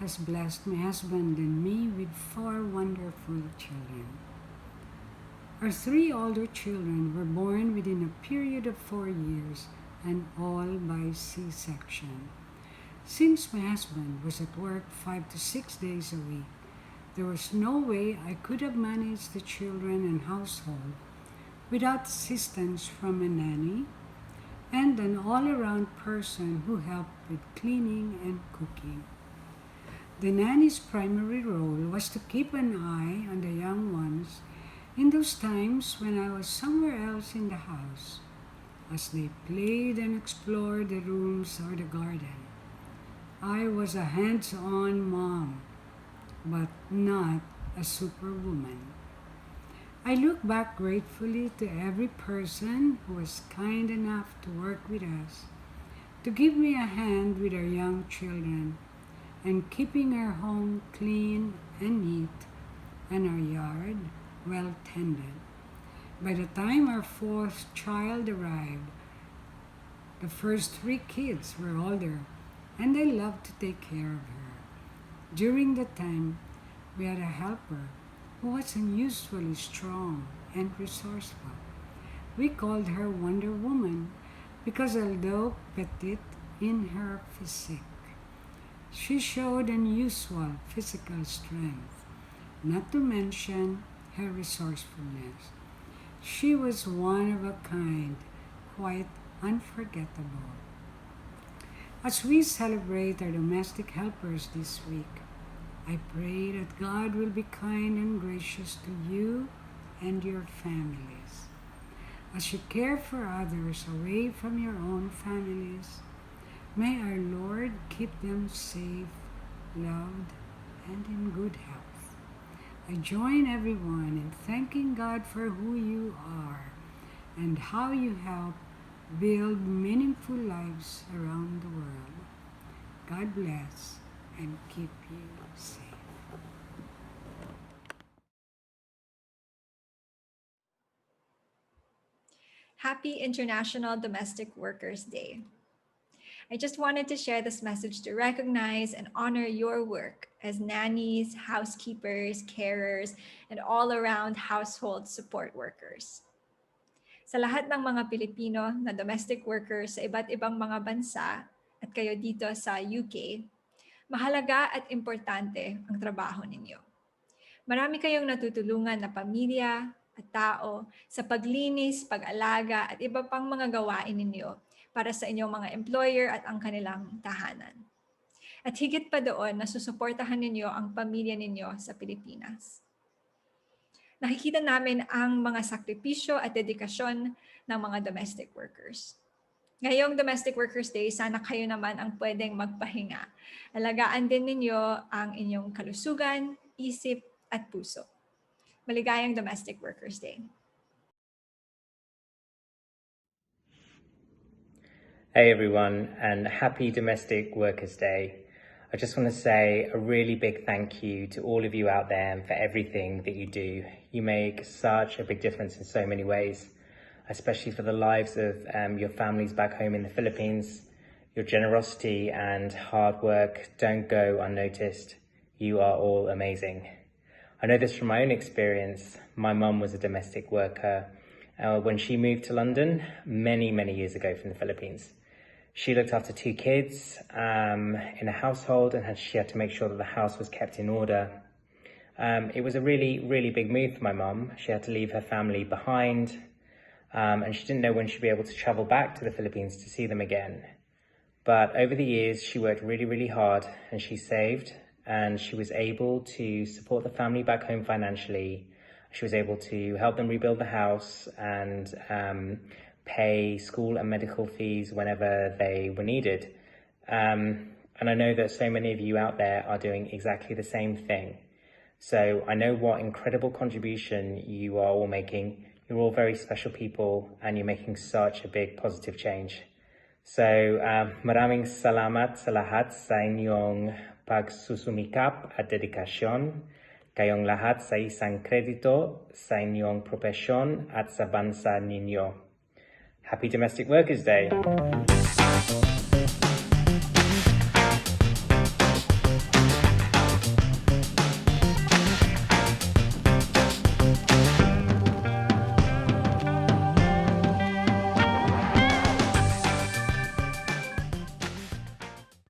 has blessed my husband and me with 4 wonderful children. Our 3 older children were born within a period of 4 years and all by C-section. Since my husband was at work 5 to 6 days a week, there was no way I could have managed the children and household without assistance from a nanny and an all-around person who helped with cleaning and cooking. The nanny's primary role was to keep an eye on the young ones in those times when I was somewhere else in the house, as they played and explored the rooms or the garden. I was a hands-on mom, but not a superwoman. I look back gratefully to every person who was kind enough to work with us, to give me a hand with our young children, and keeping our home clean and neat and our yard well tended. By the time our 4th child arrived, the first 3 kids were older and I loved to take care of her. During that time, we had a helper who was unusually strong and resourceful. We called her Wonder Woman because although petite in her physique, she showed unusual physical strength, not to mention her resourcefulness. She was one of a kind, quite unforgettable. As we celebrate our domestic helpers this week, I pray that God will be kind and gracious to you and your families. As you care for others away from your own families, may our Lord keep them safe, loved, and in good health. I join everyone in thanking God for who you are and how you help build meaningful lives around the world. God bless and keep you safe. Happy International Domestic Workers Day. I just wanted to share this message to recognize and honor your work as nannies, housekeepers, carers, and all-around household support workers. Sa lahat ng mga Pilipino na domestic workers sa iba't ibang mga bansa at kayo dito sa UK, mahalaga at importante ang trabaho ninyo. Marami kayong natutulungan na pamilya at tao sa paglinis, pag-alaga at iba pang mga gawain ninyo para sa inyong mga employer at ang kanilang tahanan. At higit pa doon, nasusuportahan ninyo ang pamilya ninyo sa Pilipinas. Nakikita namin ang mga sakripisyo at dedikasyon ng mga domestic workers. Ngayong Domestic Workers Day, sana kayo naman ang pwedeng magpahinga. Alagaan din ninyo ang inyong kalusugan, isip at puso. Maligayang Domestic Workers Day. Hey everyone, and happy Domestic Workers Day. I just want to say a really big thank you to all of you out there and for everything that you do. You make such a big difference in so many ways, especially for the lives of your families back home in the Philippines. Your generosity and hard work don't go unnoticed. You are all amazing. I know this from my own experience. My mum was a domestic worker when she moved to London many years ago from the Philippines. She looked after 2 kids in a household and she had to make sure that the house was kept in order. It was a really big move for my mum. She had to leave her family behind and she didn't know when she'd be able to travel back to the Philippines to see them again. But over the years, she worked really hard and she saved and she was able to support the family back home financially. She was able to help them rebuild the house and pay school and medical fees whenever they were needed. And I know that so many of you out there are doing exactly the same thing. So I know what incredible contribution you are all making. You're all very special people and you're making such a big positive change. So maraming salamat sa lahat sa inyong pagsusumikap at dedikasyon. Kayong lahat sa isang kredito sa inyong propesyon at sa bansa ninyo. Happy Domestic Workers Day!